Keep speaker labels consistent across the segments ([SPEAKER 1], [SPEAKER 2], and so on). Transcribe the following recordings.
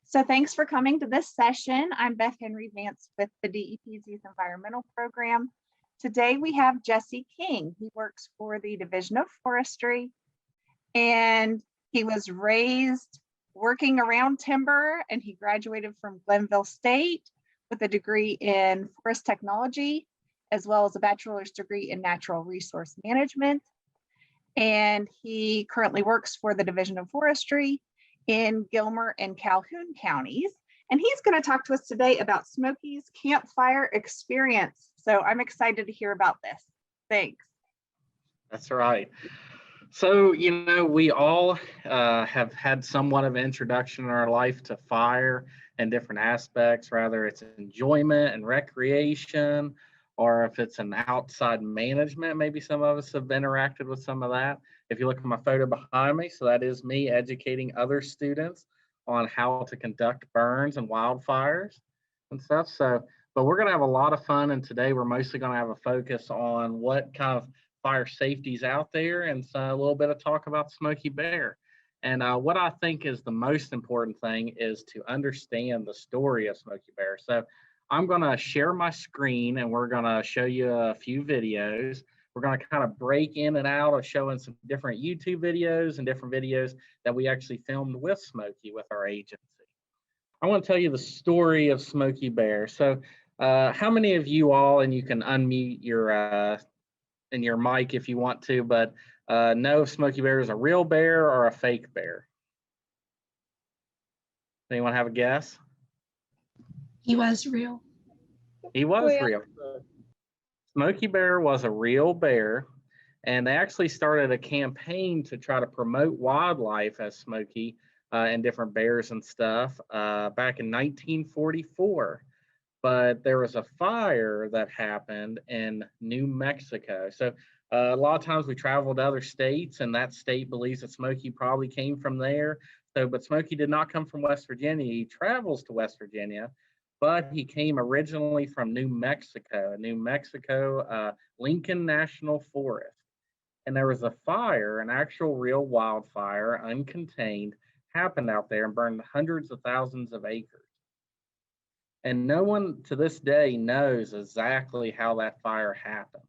[SPEAKER 1] So thanks for coming to this session. I'm Beth Henry Vance with the DEP's Youth Environmental Program. Today we have Jesse King. He works for the Division of Forestry, and he was raised working around timber, and he graduated from Glenville State with a degree in forest technology, as well as a bachelor's degree in natural resource management. And he currently works for the Division of Forestry in Gilmer and Calhoun counties. And he's going to talk to us today about Smokey's campfire experience. So I'm excited to hear about this. Thanks.
[SPEAKER 2] That's right. So, we all have had somewhat of an introduction in our life to fire and different aspects, whether it's enjoyment and recreation, or if it's an outside management. Maybe some of us have interacted with some of that. If you look at my photo behind me, so that is me educating other students on how to conduct burns and wildfires and stuff. So, but we're going to have a lot of fun, and today we're mostly going to have a focus on what kind of fire safety is out there, and so a little bit of talk about Smokey Bear. And what I think is the most important thing is to understand the story of Smokey Bear. So I'm going to share my screen, and we're going to show you a few videos. We're going to kind of break in and out of showing some different YouTube videos and different videos that we actually filmed with Smokey with our agency. I want to tell you the story of Smokey Bear. So how many of you all, and you can unmute your mic if you want to, but know if Smokey Bear is a real bear or a fake bear? Anyone have a guess?
[SPEAKER 3] He was real.
[SPEAKER 2] He was real. Smokey Bear was a real bear, and they actually started a campaign to try to promote wildlife as Smokey and different bears and stuff back in 1944. But there was a fire that happened in New Mexico. So a lot of times we travel to other states, and that state believes that Smokey probably came from there. So, but Smokey did not come from West Virginia. He travels to West Virginia, but he came originally from New Mexico, Lincoln National Forest. And there was a fire, an actual real wildfire, uncontained, happened out there and burned hundreds of thousands of acres. And no one to this day knows exactly how that fire happened.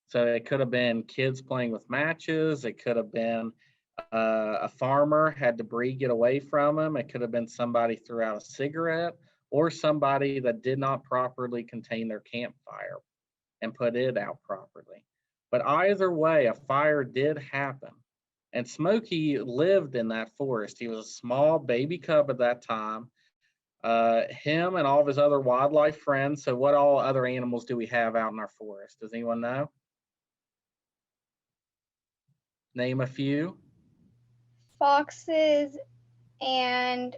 [SPEAKER 2] So it could have been kids playing with matches. It could have been a farmer had debris get away from him. It could have been somebody threw out a cigarette, or somebody that did not properly contain their campfire and put it out properly. But either way, a fire did happen. And Smokey lived in that forest. He was a small baby cub at that time. Him and all of his other wildlife friends. So what all other animals do we have out in our forest? Does anyone know? Name a few.
[SPEAKER 4] Foxes and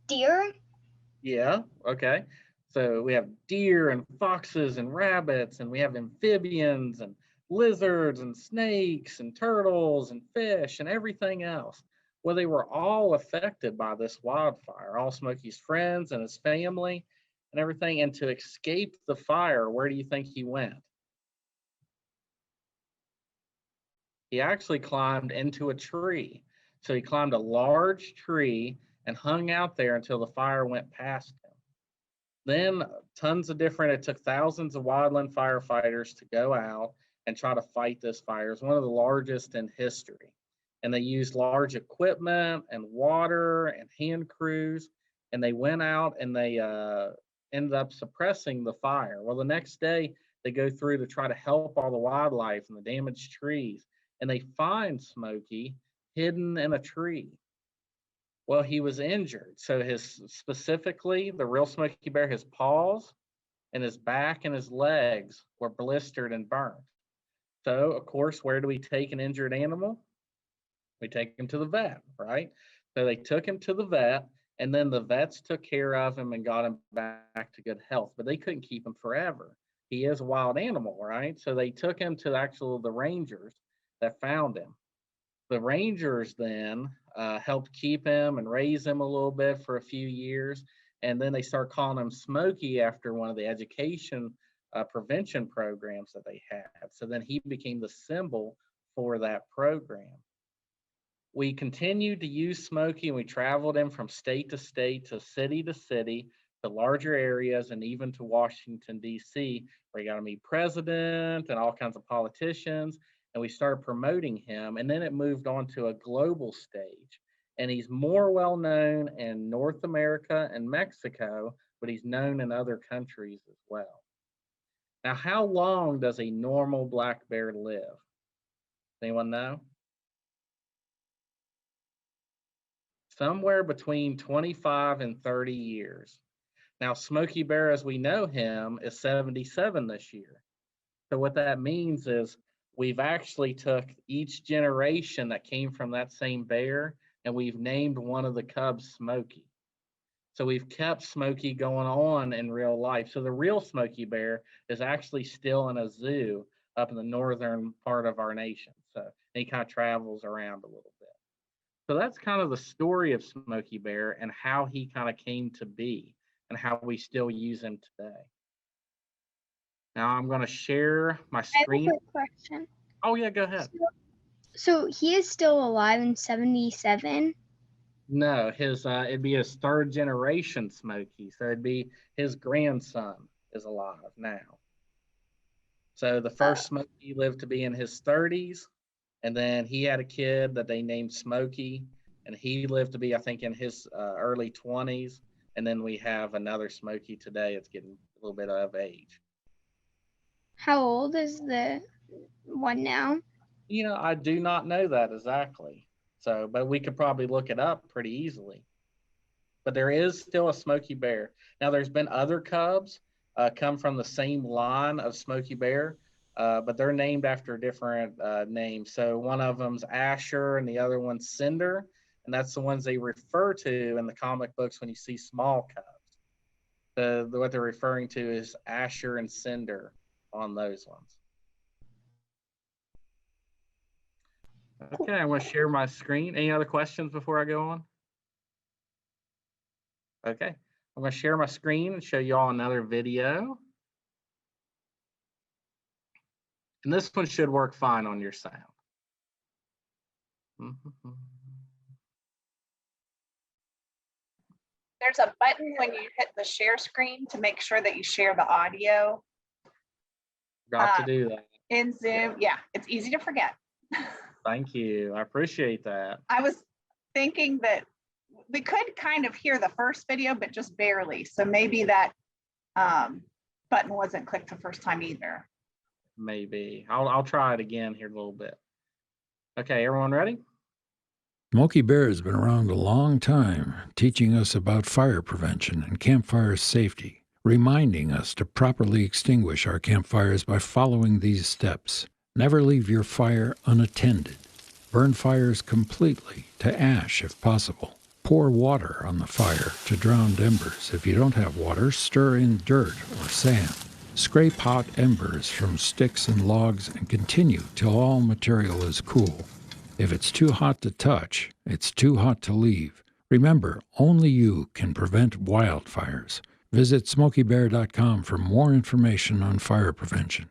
[SPEAKER 4] deer.
[SPEAKER 2] Yeah, okay. So we have deer and foxes and rabbits, and we have amphibians and lizards and snakes and turtles and fish and everything else. Well, they were all affected by this wildfire, all Smokey's friends and his family and everything. And to escape the fire, where do you think he went? He actually climbed into a tree. So he climbed a large tree and hung out there until the fire went past him. Then it took thousands of wildland firefighters to go out and try to fight this fire. It's one of the largest in history. And they used large equipment and water and hand crews, and they went out and they ended up suppressing the fire. Well, the next day they go through to try to help all the wildlife and the damaged trees, and they find Smokey hidden in a tree. Well, he was injured. So specifically, the real Smokey Bear, his paws and his back and his legs were blistered and burnt. So, of course, where do we take an injured animal? We take him to the vet, right? So they took him to the vet, and then the vets took care of him and got him back to good health, but they couldn't keep him forever. He is a wild animal, right? So they took him to the rangers that found him. The rangers then helped keep him and raise him a little bit for a few years, and then they start calling him Smokey after one of the education prevention programs that they had. So then he became the symbol for that program. we continued to use Smokey, and we traveled him from state to state, to city, to larger areas, and even to Washington, D.C., where he got to meet president and all kinds of politicians. And we started promoting him. And then it moved on to a global stage. And he's more well known in North America and Mexico, but he's known in other countries as well. Now, how long does a normal black bear live? Anyone know? Somewhere between 25 and 30 years. Now, Smokey Bear, as we know him, is 77 this year. So what that means is we've actually took each generation that came from that same bear, and we've named one of the cubs Smokey. So we've kept Smokey going on in real life. So the real Smokey Bear is actually still in a zoo up in the northern part of our nation. So he kind of travels around a little bit. So that's kind of the story of Smokey Bear and how he kind of came to be and how we still use him today. Now I'm going to share my
[SPEAKER 4] I have a
[SPEAKER 2] screen.
[SPEAKER 4] quick question.
[SPEAKER 2] Oh yeah, go ahead.
[SPEAKER 4] So he is still alive in 77?
[SPEAKER 2] No, it'd be his third generation Smokey. So it'd be his grandson is alive now. So the first Smokey lived to be in his 30s, and then he had a kid that they named Smokey, and he lived to be, I think, in his early 20s. And then we have another Smokey today. It's getting a little bit of age.
[SPEAKER 4] How old is the one now?
[SPEAKER 2] You know, I do not know that exactly. So, but we could probably look it up pretty easily. But there is still a Smokey Bear. Now, there's been other cubs come from the same line of Smokey Bear, but they're named after different names. So one of them's Asher and the other one's Cinder, and that's the ones they refer to in the comic books when you see small cubs. What they're referring to is Asher and Cinder on those ones. Okay, I want to share my screen. Any other questions before I go on? Okay, I'm going to share my screen and show you all another video. And this one should work fine on your sound.
[SPEAKER 1] There's a button when you hit the share screen to make sure that you share the audio
[SPEAKER 2] Got to do that.
[SPEAKER 1] in Zoom. Yeah, it's easy to forget.
[SPEAKER 2] Thank you. I appreciate that.
[SPEAKER 1] I was thinking that we could kind of hear the first video, but just barely. So maybe that button wasn't clicked the first time either.
[SPEAKER 2] Maybe. I'll try it again here in a little bit. Okay, everyone ready?
[SPEAKER 5] Smokey Bear has been around a long time, teaching us about fire prevention and campfire safety, reminding us to properly extinguish our campfires by following these steps. Never leave your fire unattended. Burn fires completely to ash if possible. Pour water on the fire to drown embers. If you don't have water, stir in dirt or sand. Scrape hot embers from sticks and logs and continue till all material is cool. If it's too hot to touch, it's too hot to leave. Remember, only you can prevent wildfires. Visit smokeybear.com for more information on fire prevention.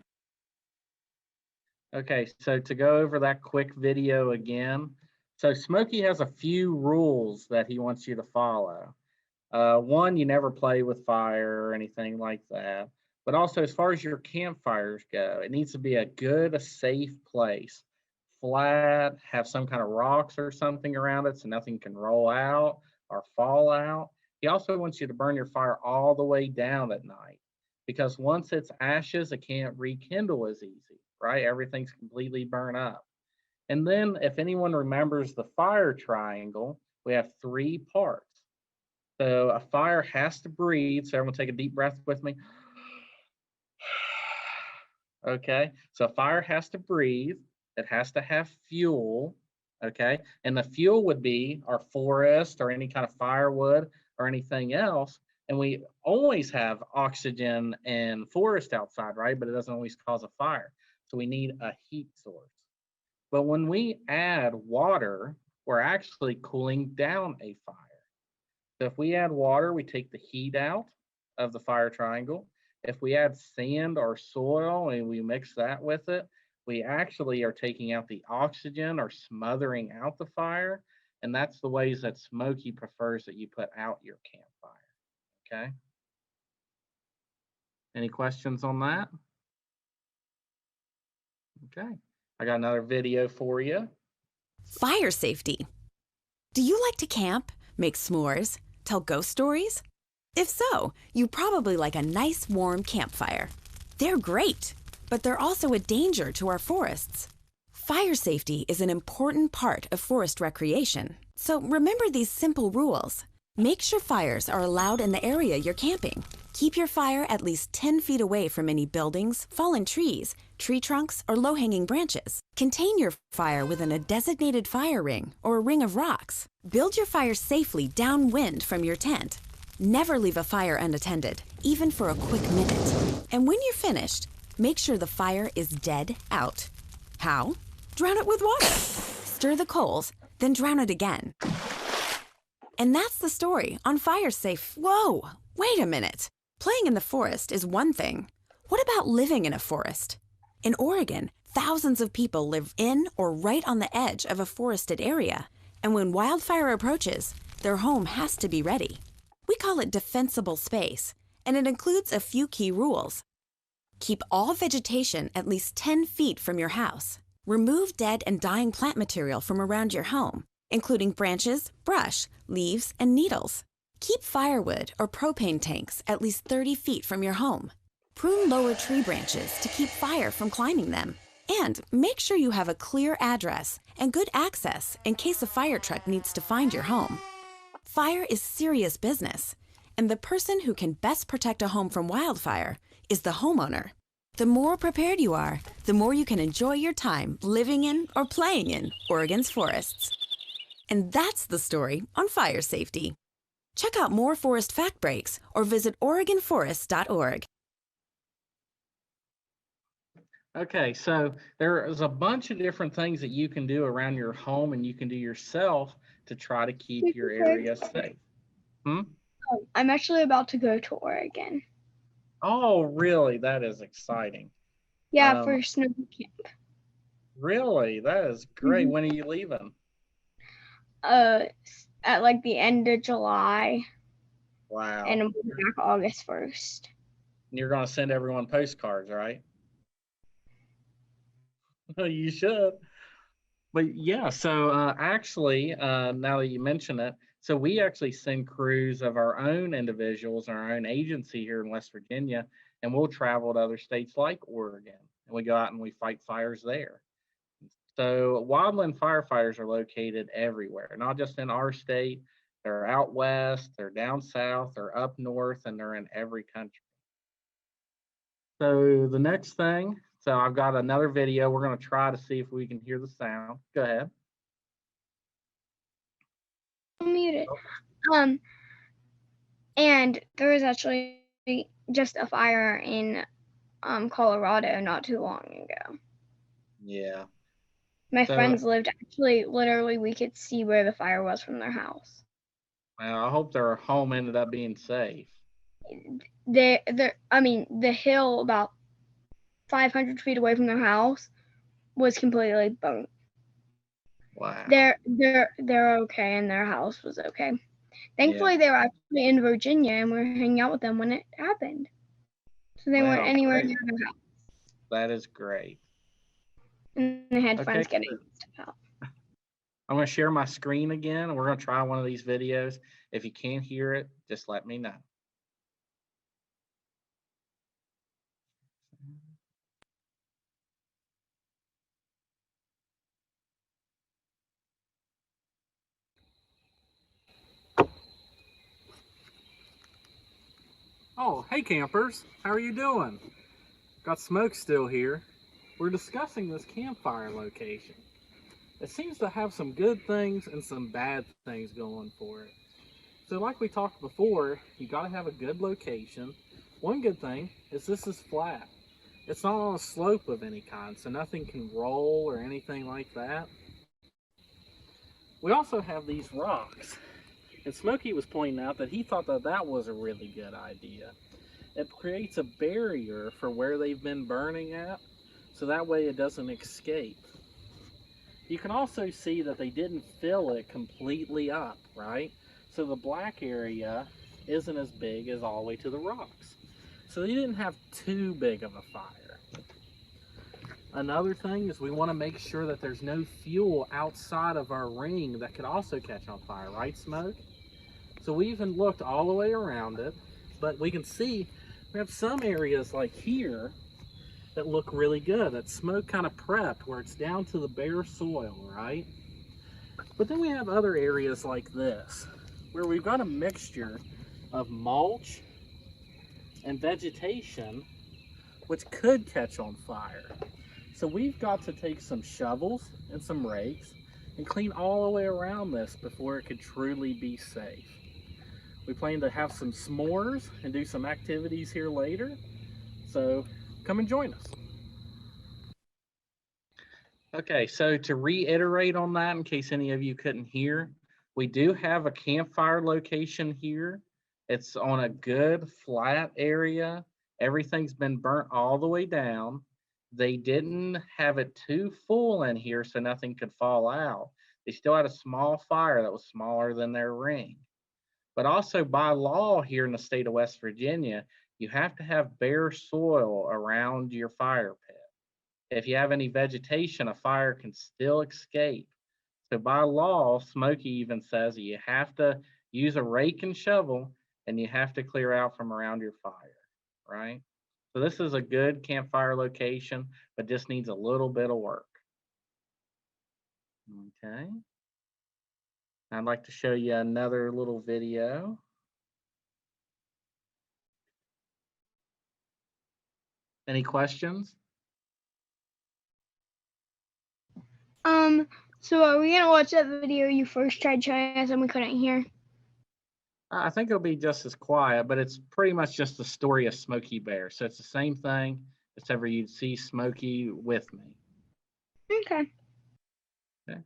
[SPEAKER 2] Okay, so to go over that quick video again. So Smokey has a few rules that he wants you to follow. One, you never play with fire or anything like that. But also, as far as your campfires go, it needs to be a good, a safe place. Flat, have some kind of rocks or something around it so nothing can roll out or fall out. He also wants you to burn your fire all the way down at night, because once it's ashes, it can't rekindle as easy, right? Everything's completely burned up. And then if anyone remembers the fire triangle, we have 3 parts. So a fire has to breathe. So everyone take a deep breath with me. Okay, so a fire has to breathe. It has to have fuel, okay? And the fuel would be our forest or any kind of firewood or anything else. And we always have oxygen and forest outside, right? But it doesn't always cause a fire. So we need a heat source. But when we add water, we're actually cooling down a fire. So if we add water, we take the heat out of the fire triangle. If we add sand or soil and we mix that with it, we actually are taking out the oxygen or smothering out the fire. And that's the ways that Smokey prefers that you put out your campfire. Okay. Any questions on that? Okay. I got another video for you.
[SPEAKER 6] Fire safety. Do you like to camp, make s'mores, tell ghost stories? If so, you probably like a nice warm campfire. They're great, but they're also a danger to our forests. Fire safety is an important part of forest recreation, so remember these simple rules. Make sure fires are allowed in the area you're camping. Keep your fire at least 10 feet away from any buildings, fallen trees, tree trunks, or low-hanging branches. Contain your fire within a designated fire ring or a ring of rocks. Build your fire safely downwind from your tent. Never leave a fire unattended, even for a quick minute. And when you're finished, make sure the fire is dead out. How? Drown it with water. Stir the coals, then drown it again. And that's the story on fire safe. Whoa, wait a minute. Playing in the forest is one thing. What about living in a forest? In Oregon, thousands of people live in or right on the edge of a forested area. And when wildfire approaches, their home has to be ready. We call it defensible space, and it includes a few key rules. Keep all vegetation at least 10 feet from your house. Remove dead and dying plant material from around your home, including branches, brush, leaves, and needles. Keep firewood or propane tanks at least 30 feet from your home. Prune lower tree branches to keep fire from climbing them. And make sure you have a clear address and good access in case a fire truck needs to find your home. Fire is serious business, and the person who can best protect a home from wildfire is the homeowner. The more prepared you are, the more you can enjoy your time living in or playing in Oregon's forests. And that's the story on fire safety. Check out more forest fact breaks or visit OregonForest.org.
[SPEAKER 2] Okay, so there's a bunch of different things that you can do around your home and you can do yourself to try to keep your area safe.
[SPEAKER 4] I'm actually about to go to Oregon.
[SPEAKER 2] Oh, really? That is exciting.
[SPEAKER 4] Yeah, for snow camp.
[SPEAKER 2] Really? That is great. When are you leaving?
[SPEAKER 4] At like the end of July,
[SPEAKER 2] Wow.
[SPEAKER 4] and I'm going back August 1st.
[SPEAKER 2] You're going to send everyone postcards, right? You should. But yeah, so actually, now that you mention it, so we actually send crews of our own individuals, our own agency here in West Virginia, and we'll travel to other states like Oregon, and we go out and we fight fires there. So wildland firefighters are located everywhere, not just in our state. They're out west, they're down south, they're up north, and they're in every country. So the next thing, so I've got another video. We're going to try to see if we can hear the sound. Go ahead.
[SPEAKER 4] Muted. And there was actually just a fire in Colorado not too long ago.
[SPEAKER 2] Yeah.
[SPEAKER 4] My friends lived actually literally we could see where the fire was from their house.
[SPEAKER 2] Well, I hope their home ended up being safe.
[SPEAKER 4] The hill about 500 feet away from their house was completely burnt.
[SPEAKER 2] Wow.
[SPEAKER 4] They're okay, and their house was okay. Thankfully, they were actually in Virginia, and we were hanging out with them when it happened. So they weren't anywhere near their house.
[SPEAKER 2] That is great.
[SPEAKER 4] And they had friends getting stuff out.
[SPEAKER 2] I'm going to share my screen again, and we're going to try one of these videos. If you can't hear it, just let me know. Oh, hey campers, how are you doing? Got Smoke still here. We're discussing this campfire location. It seems to have some good things and some bad things going for it. So like we talked before, you gotta have a good location. One good thing is this is flat. It's not on a slope of any kind, so nothing can roll or anything like that. We also have these rocks. And Smokey was pointing out that he thought that that was a really good idea. It creates a barrier for where they've been burning at, so that way it doesn't escape. You can also see that they didn't fill it completely up, right? So the black area isn't as big as all the way to the rocks. So they didn't have too big of a fire. Another thing is we want to make sure that there's no fuel outside of our ring that could also catch on fire, right, Smoke? So we even looked all the way around it, but we can see we have some areas like here that look really good, that Smoke kind of prepped, where it's down to the bare soil, right? But then we have other areas like this, where we've got a mixture of mulch and vegetation, which could catch on fire. So we've got to take some shovels and some rakes and clean all the way around this before it could truly be safe. We plan to have some s'mores and do some activities here later, so come and join us. Okay, so to reiterate on that, in case any of you couldn't hear, we do have a campfire location here. It's on a good flat area. Everything's been burnt all the way down. They didn't have it too full in here so nothing could fall out. They still had a small fire that was smaller than their ring. But also by law here in the state of West Virginia, you have to have bare soil around your fire pit. If you have any vegetation, a fire can still escape. So by law, Smokey even says you have to use a rake and shovel, and you have to clear out from around your fire, right? So this is a good campfire location, but just needs a little bit of work. Okay. I'd like to show you another little video. Any questions?
[SPEAKER 4] So are we gonna watch that video you first tried showing us and we couldn't hear?
[SPEAKER 2] I think it'll be just as quiet, but it's pretty much just the story of Smokey Bear. So it's the same thing, except for you'd see Smokey with me.
[SPEAKER 4] Okay.
[SPEAKER 2] Okay.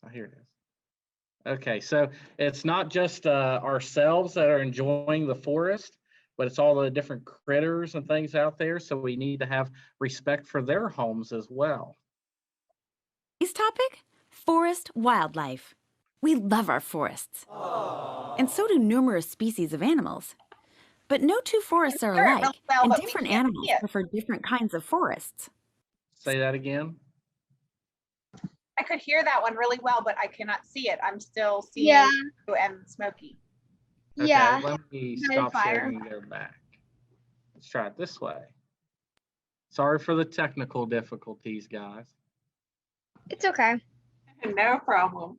[SPEAKER 2] Oh, here it is. Okay, so it's not just ourselves that are enjoying the forest, but it's all the different critters and things out there. So we need to have respect for their homes as well.
[SPEAKER 6] Today's topic, forest wildlife. We love our forests. And so do numerous species of animals. But no two forests are
[SPEAKER 1] Sure,
[SPEAKER 6] alike,
[SPEAKER 1] really well,
[SPEAKER 6] and
[SPEAKER 1] but we
[SPEAKER 6] different
[SPEAKER 1] can't
[SPEAKER 6] animals
[SPEAKER 1] see it.
[SPEAKER 6] prefer different kinds of forests.
[SPEAKER 2] Say that again.
[SPEAKER 1] I could hear that one really well, but I cannot see it. I'm still seeing
[SPEAKER 4] Yeah.
[SPEAKER 1] you and Smokey.
[SPEAKER 2] Okay,
[SPEAKER 4] Yeah.
[SPEAKER 2] let me
[SPEAKER 4] Red
[SPEAKER 2] stop
[SPEAKER 4] fire.
[SPEAKER 2] sharing and go back. Let's try it this way. Sorry for the technical difficulties, guys.
[SPEAKER 4] It's okay.
[SPEAKER 1] No problem.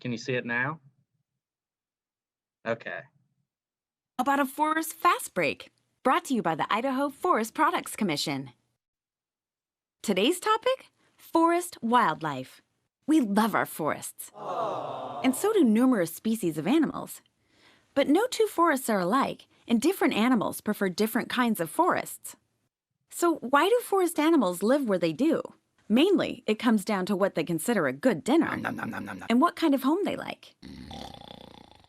[SPEAKER 2] Can you see it now? Okay.
[SPEAKER 6] About a forest fast break, brought to you by the Idaho Forest Products Commission. Today's topic, forest wildlife. We love our forests. And so do numerous species of animals. But no two forests are alike, and different animals prefer different kinds of forests. So why do forest animals live where they do? Mainly, it comes down to what they consider a good dinner and what kind of home they like.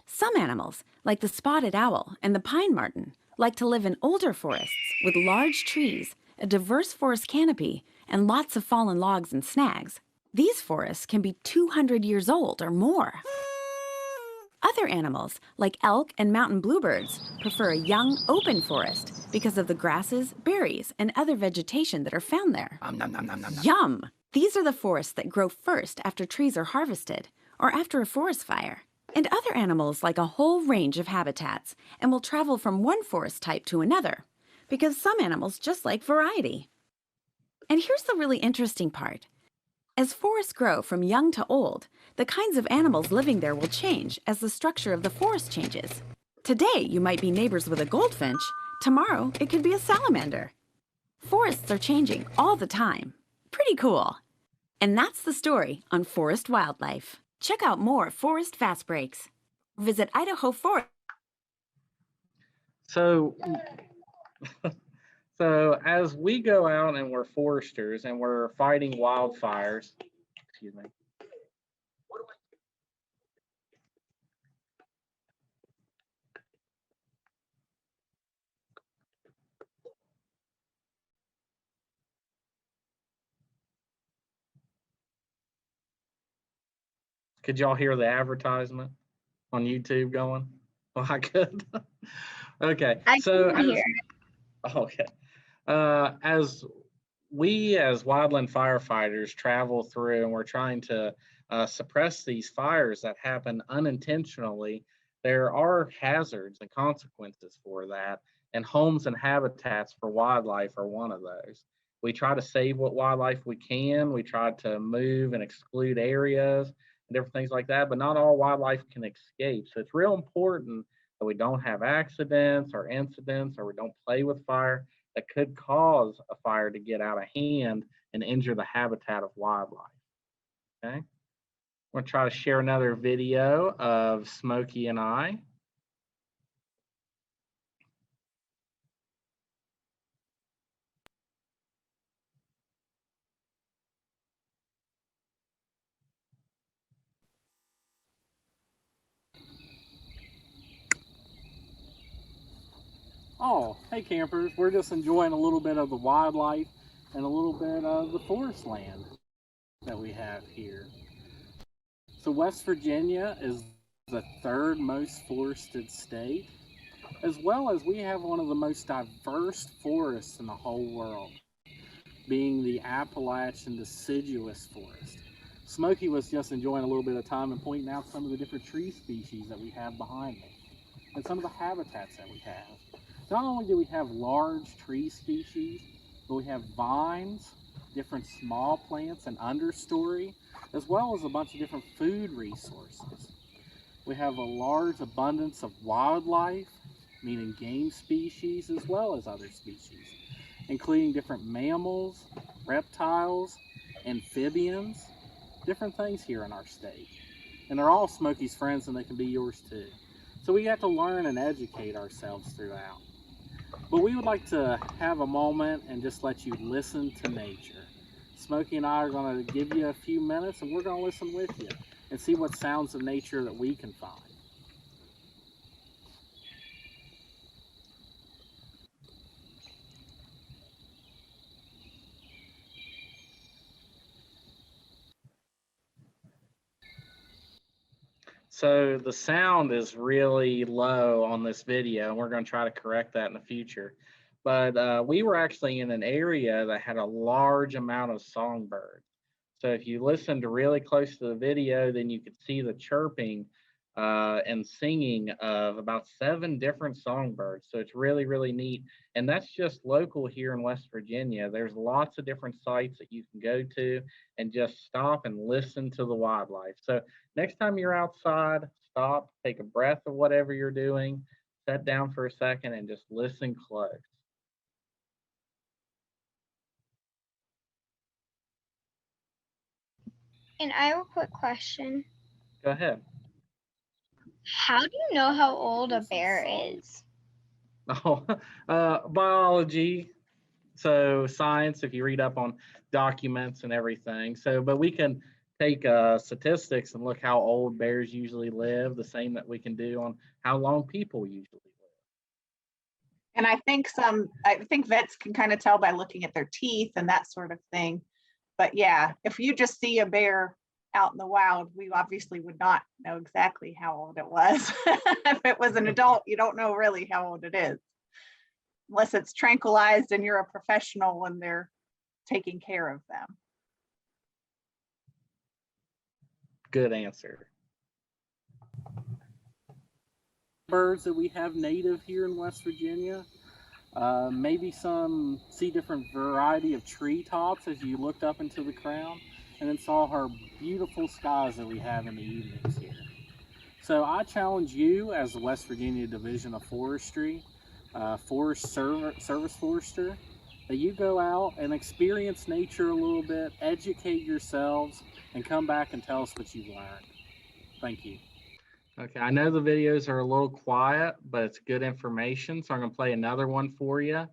[SPEAKER 6] Some animals, like the spotted owl and the pine marten, like to live in older forests with large trees, a diverse forest canopy, and lots of fallen logs and snags. These forests can be 200 years old or more. Other animals, like elk and mountain bluebirds, prefer a young, open forest because of the grasses, berries, and other vegetation that are found there. Yum! These are the forests that grow first after trees are harvested or after a forest fire. And other animals like a whole range of habitats and will travel from one forest type to another because some animals just like variety. And here's the really interesting part. As forests grow from young to old, the kinds of animals living there will change as the structure of the forest changes. Today, you might be neighbors with a goldfinch. Tomorrow, it could be a salamander. Forests are changing all the time. Pretty cool. And that's the story on forest wildlife. Check out more Forest Fast Breaks. Visit Idaho Forest.
[SPEAKER 2] So So as we go out and we're foresters and we're fighting wildfires, excuse me. Could y'all hear the advertisement on YouTube going? Well, I could. Okay.
[SPEAKER 4] I
[SPEAKER 2] So
[SPEAKER 4] can hear.
[SPEAKER 2] okay. As we as wildland firefighters travel through and we're trying to suppress these fires that happen unintentionally, there are hazards and consequences for that. And homes and habitats for wildlife are one of those. We try to save what wildlife we can. We try to move and exclude areas and different things like that, but not all wildlife can escape. So it's real important that we don't have accidents or incidents, or we don't play with fire that could cause a fire to get out of hand and injure the habitat of wildlife. Okay. I'm going to try to share another video of Smokey and I. Oh, hey campers, we're just enjoying a little bit of the wildlife and a little bit of the forest land that we have here. So West Virginia is the third most forested state, as well as we have one of the most diverse forests in the whole world, being the Appalachian deciduous forest. Smokey was just enjoying a little bit of time and pointing out some of the different tree species that we have behind me and some of the habitats that we have. Not only do we have large tree species, but we have vines, different small plants and understory, as well as a bunch of different food resources. We have a large abundance of wildlife, meaning game species, as well as other species, including different mammals, reptiles, amphibians, different things here in our state. And they're all Smokey's friends, and they can be yours too. So we have to learn and educate ourselves throughout. But we would like to have a moment and just let you listen to nature. Smokey and I are going to give you a few minutes, and we're going to listen with you and see what sounds of nature that we can find. So the sound is really low on this video, and we're going to try to correct that in the future. But we were actually in an area that had a large amount of songbirds. So if you listened really close to the video, then you could see the chirping and singing of about 7 different songbirds. So it's really, really neat. And that's just local here in West Virginia. There's lots of different sites that you can go to and just stop and listen to the wildlife. So next time you're outside, stop, take a breath of whatever you're doing, sit down for a second and just listen close.
[SPEAKER 4] And I have a quick question.
[SPEAKER 2] Go ahead.
[SPEAKER 4] How do you know how old a bear is?
[SPEAKER 2] Oh, biology. So science, if you read up on documents and everything. So, but we can take statistics and look how old bears usually live, the same that we can do on how long people usually live.
[SPEAKER 1] And I think vets can kind of tell by looking at their teeth and that sort of thing. But yeah, if you just see a bear out in the wild, we obviously would not know exactly how old it was. If it was an adult, you don't know really how old it is, unless it's tranquilized and you're a professional and they're taking care of them.
[SPEAKER 2] Good answer. Birds that we have native here in West Virginia. Maybe see different variety of treetops as you looked up into the crown, and then saw our beautiful skies that we have in the evenings here. So I challenge you as the West Virginia Division of Forestry, Service Forester, that you go out and experience nature a little bit, educate yourselves, and come back and tell us what you've learned. Thank you. Okay, I know the videos are a little quiet, but it's good information. So I'm going to play another one for you.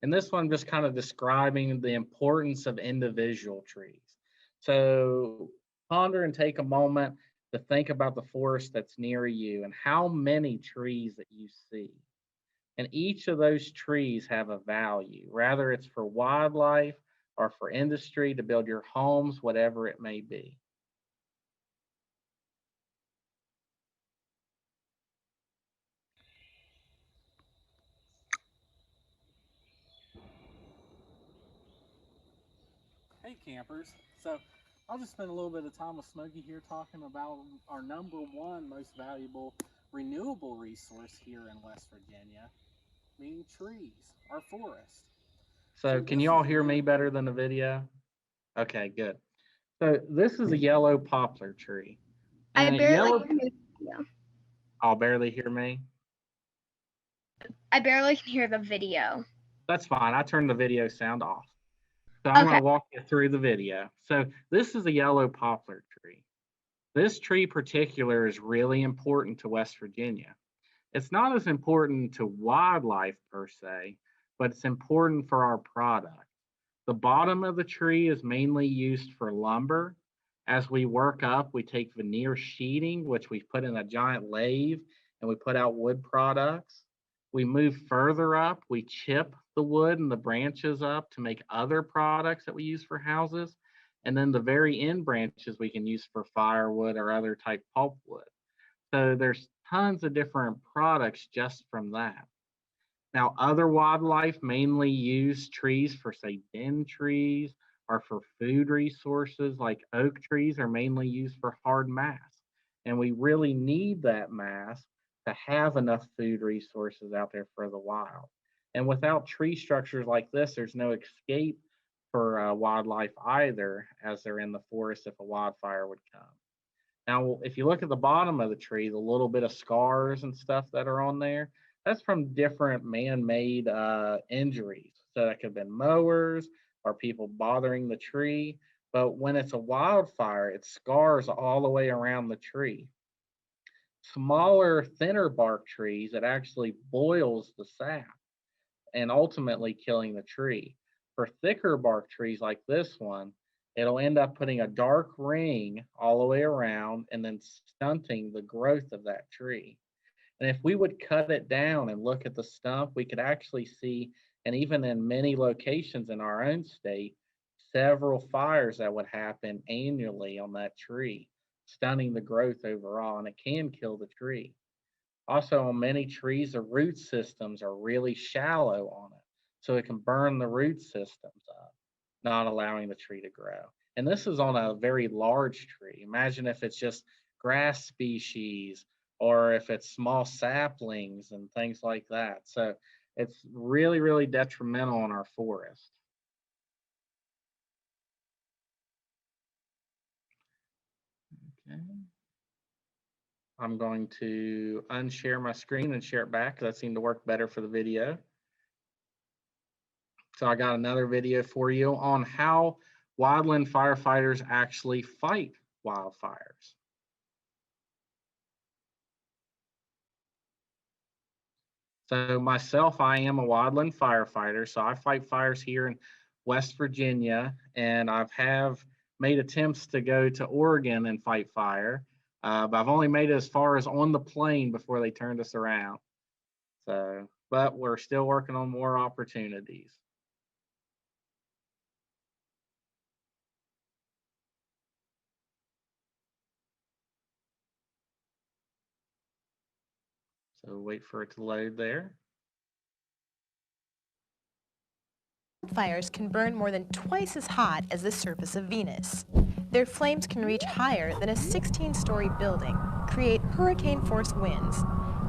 [SPEAKER 2] And this one just kind of describing the importance of individual trees. So ponder and take a moment to think about the forest that's near you and how many trees that you see. And each of those trees have a value, whether it's for wildlife or for industry to build your homes, whatever it may be. Hey campers, so I'll just spend a little bit of time with Smokey here talking about our #1 most valuable renewable resource here in West Virginia, meaning trees, our forest. So can you all hear me better than the video? Okay, good. So this is a yellow poplar tree.
[SPEAKER 4] I
[SPEAKER 2] And a
[SPEAKER 4] barely
[SPEAKER 2] yellow,
[SPEAKER 4] can hear, yeah,
[SPEAKER 2] I'll barely hear me.
[SPEAKER 4] I barely can hear the video.
[SPEAKER 2] That's fine. I turned the video sound off. So I'm going
[SPEAKER 4] Okay.
[SPEAKER 2] to walk you through the video. So this is a yellow poplar tree. This tree particular is really important to West Virginia. It's not as important to wildlife per se, but it's important for our product. The bottom of the tree is mainly used for lumber. As we work up, we take veneer sheeting, which we put in a giant lathe, and we put out wood products. We move further up, we chip the wood and the branches up to make other products that we use for houses. And then the very end branches we can use for firewood or other type pulpwood. So there's tons of different products just from that. Now, other wildlife mainly use trees for, say, den trees or for food resources, like oak trees are mainly used for hard mass. And we really need that mass to have enough food resources out there for the wild. And without tree structures like this, there's no escape for wildlife either, as they're in the forest if a wildfire would come. Now, if you look at the bottom of the tree, the little bit of scars and stuff that are on there, that's from different man-made injuries. So that could have been mowers or people bothering the tree. But when it's a wildfire, it scars all the way around the tree. Smaller, thinner bark trees, it actually boils the sap and ultimately killing the tree. For thicker bark trees like this one, it'll end up putting a dark ring all the way around and then stunting the growth of that tree. And if we would cut it down and look at the stump, we could actually see, and even in many locations in our own state, several fires that would happen annually on that tree, stunning the growth overall, and it can kill the tree. Also, on many trees, the root systems are really shallow on it, so it can burn the root systems up, not allowing the tree to grow. And this is on a very large tree. Imagine if it's just grass species or if it's small saplings and things like that. So it's really, really detrimental on our forest. Okay. I'm going to unshare my screen and share it back because that seemed to work better for the video. So I got another video for you on how wildland firefighters actually fight wildfires. So myself, I am a wildland firefighter. So I fight fires here in West Virginia, and have made attempts to go to Oregon and fight fire. But I've only made it as far as on the plane before they turned us around. So, but we're still working on more opportunities. So wait for it to load there.
[SPEAKER 7] Fires can burn more than twice as hot as the surface of Venus. Their flames can reach higher than a 16-story building, create hurricane-force winds,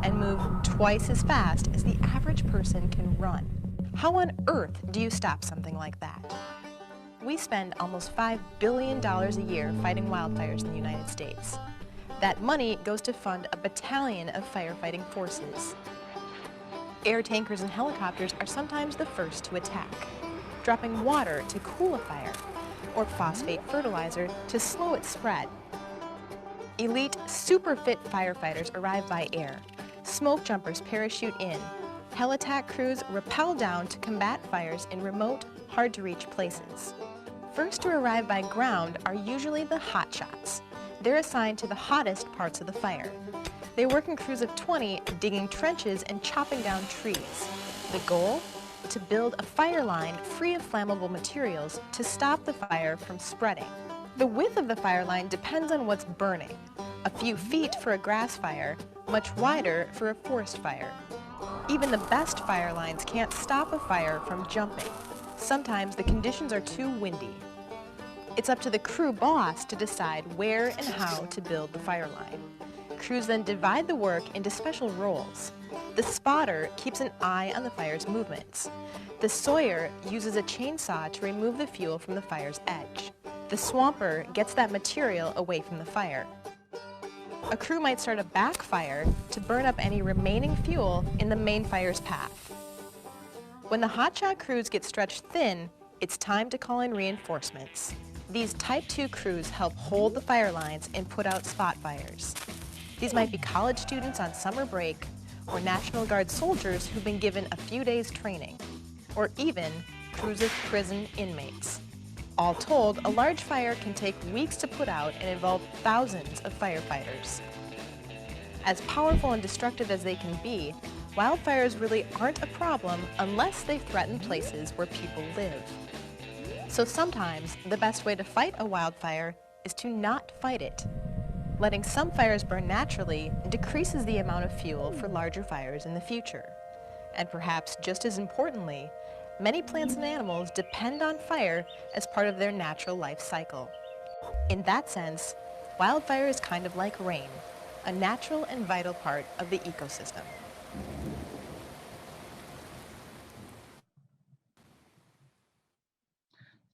[SPEAKER 7] and move twice as fast as the average person can run. How on earth do you stop something like that? We spend almost $5 billion a year fighting wildfires in the United States. That money goes to fund a battalion of firefighting forces. Air tankers and helicopters are sometimes the first to attack, dropping water to cool a fire, or phosphate fertilizer to slow its spread. Elite, super fit firefighters arrive by air. Smoke jumpers parachute in. heli-tac crews rappel down to combat fires in remote, hard-to-reach places. First to arrive by ground are usually the hotshots. They're assigned to the hottest parts of the fire. They work in crews of 20, digging trenches and chopping down trees. The goal? To build a fire line free of flammable materials to stop the fire from spreading. The width of the fire line depends on what's burning. A few feet for a grass fire, much wider for a forest fire. Even the best fire lines can't stop a fire from jumping. Sometimes the conditions are too windy. It's up to the crew boss to decide where and how to build the fire line. Crews then divide the work into special roles. The spotter keeps an eye on the fire's movements. The sawyer uses a chainsaw to remove the fuel from the fire's edge. The swamper gets that material away from the fire. A crew might start a backfire to burn up any remaining fuel in the main fire's path. When the hotshot crews get stretched thin, it's time to call in reinforcements. These Type 2 crews help hold the fire lines and put out spot fires. These might be college students on summer break, or National Guard soldiers who've been given a few days training, or even crews of prison inmates. All told, a large fire can take weeks to put out and involve thousands of firefighters. As powerful and destructive as they can be, wildfires really aren't a problem unless they threaten places where people live. So sometimes the best way to fight a wildfire is to not fight it. Letting some fires burn naturally decreases the amount of fuel for larger fires in the future. And perhaps just as importantly, many plants and animals depend on fire as part of their natural life cycle. In that sense, wildfire is kind of like rain, a natural and vital part of the ecosystem.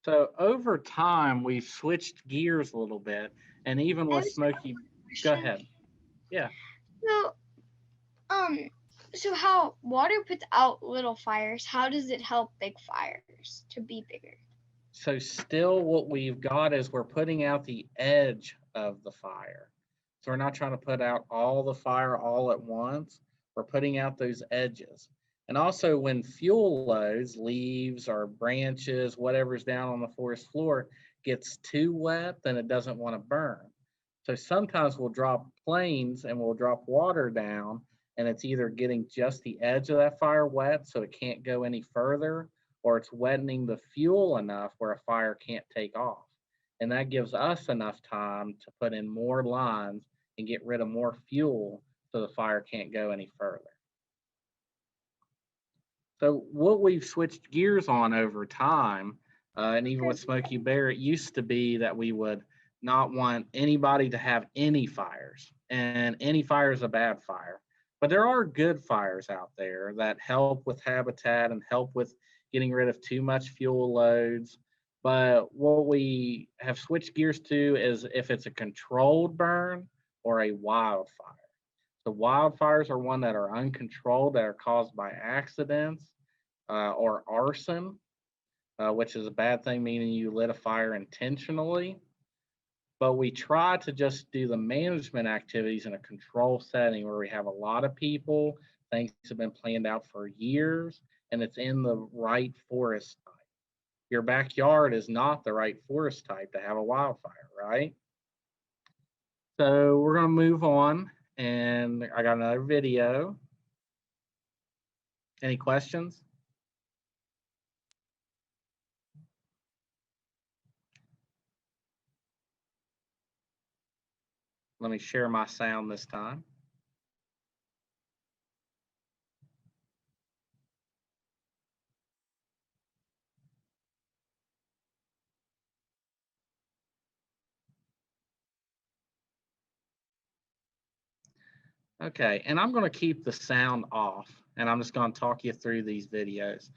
[SPEAKER 2] So over time, we've switched gears a little bit, and even with Smokey, go ahead. Yeah.
[SPEAKER 8] So, so how water puts out little fires, how does it help big fires to be bigger?
[SPEAKER 2] So still what we've got is we're putting out the edge of the fire. So we're not trying to put out all the fire all at once. We're putting out those edges. And also when fuel loads, leaves or branches, whatever's down on the forest floor gets too wet, then it doesn't want to burn. So sometimes we'll drop planes and we'll drop water down, and it's either getting just the edge of that fire wet so it can't go any further, or it's wetting the fuel enough where a fire can't take off. And that gives us enough time to put in more lines and get rid of more fuel so the fire can't go any further. So what we've switched gears on over time, and even with Smokey Bear, it used to be that we would not want anybody to have any fires, and any fire is a bad fire. But there are good fires out there that help with habitat and help with getting rid of too much fuel loads. But what we have switched gears to is if it's a controlled burn or a wildfire. So wildfires are one that are uncontrolled, that are caused by accidents or arson, which is a bad thing, meaning you lit a fire intentionally. But we try to just do the management activities in a control setting where we have a lot of people, things have been planned out for years, and it's in the right forest type. Your backyard is not the right forest type to have a wildfire, right? So we're going to move on, and I got another video. Any questions? Let me share my sound this time. Okay, and I'm going to keep the sound off, and I'm just going to talk you through these videos.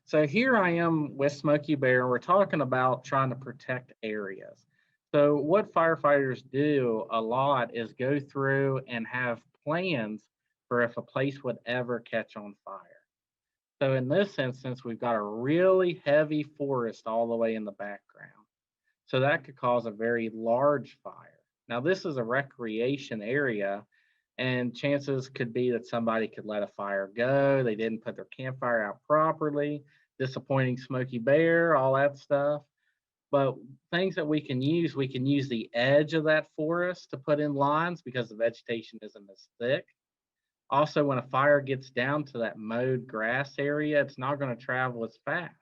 [SPEAKER 2] So here I am with Smokey Bear. We're talking about trying to protect areas. So what firefighters do a lot is go through and have plans for if a place would ever catch on fire. So in this instance, we've got a really heavy forest all the way in the background. So that could cause a very large fire. Now this is a recreation area, And chances could be that somebody could let a fire go. They didn't put their campfire out properly, disappointing Smokey Bear, all that stuff. But things that we can use the edge of that forest to put in lines because the vegetation isn't as thick. Also, when a fire gets down to that mowed grass area, it's not going to travel as fast.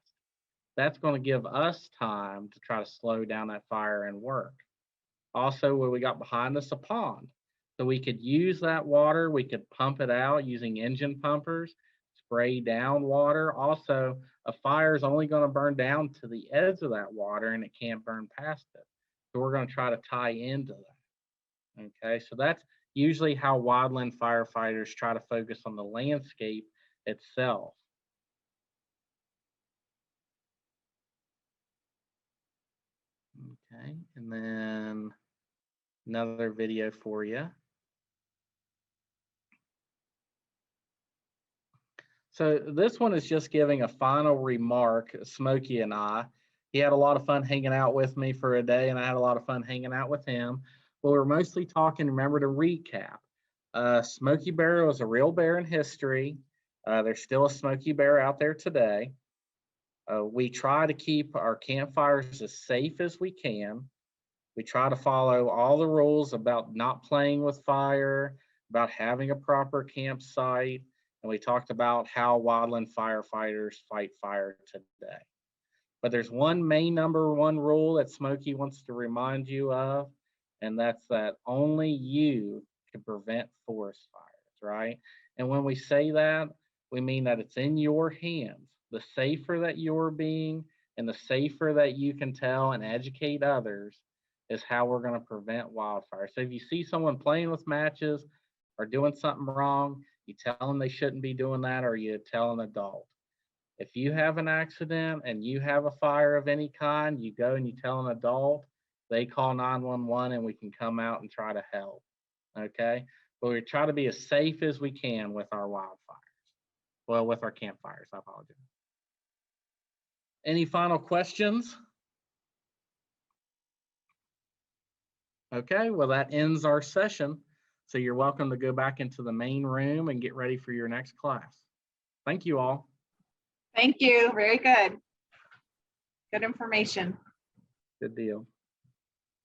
[SPEAKER 2] That's going to give us time to try to slow down that fire and work. Also, where we got behind us a pond. So we could use that water, we could pump it out using engine pumpers, spray down water. Also, a fire is only going to burn down to the edge of that water and it can't burn past it. So we're going to try to tie into that. Okay, so that's usually how wildland firefighters try to focus on the landscape itself. Okay, and then another video for you. So this one is just giving a final remark, Smokey and I. He had a lot of fun hanging out with me for a day, and I had a lot of fun hanging out with him. But we're mostly talking, remember to recap. Smokey Bear was a real bear in history. There's still a Smokey Bear out there today. We try to keep our campfires as safe as we can. We try to follow all the rules about not playing with fire, about having a proper campsite, and we talked about how wildland firefighters fight fire today. But there's one main number one rule that Smokey wants to remind you of, and that's that only you can prevent forest fires, right? And when we say that, we mean that it's in your hands. The safer that you're being and the safer that you can tell and educate others is how we're going to prevent wildfire. So if you see someone playing with matches or doing something wrong, you tell them they shouldn't be doing that, or you tell an adult. If you have an accident and you have a fire of any kind, you go and you tell an adult, they call 911 and we can come out and try to help. Okay? But we try to be as safe as we can with our wildfires. Well, with our campfires, I apologize. Any final questions? Okay, well, that ends our session. So you're welcome to go back into the main room and get ready for your next class. Thank you all.
[SPEAKER 1] Thank you. Very good. Good information.
[SPEAKER 2] Good deal.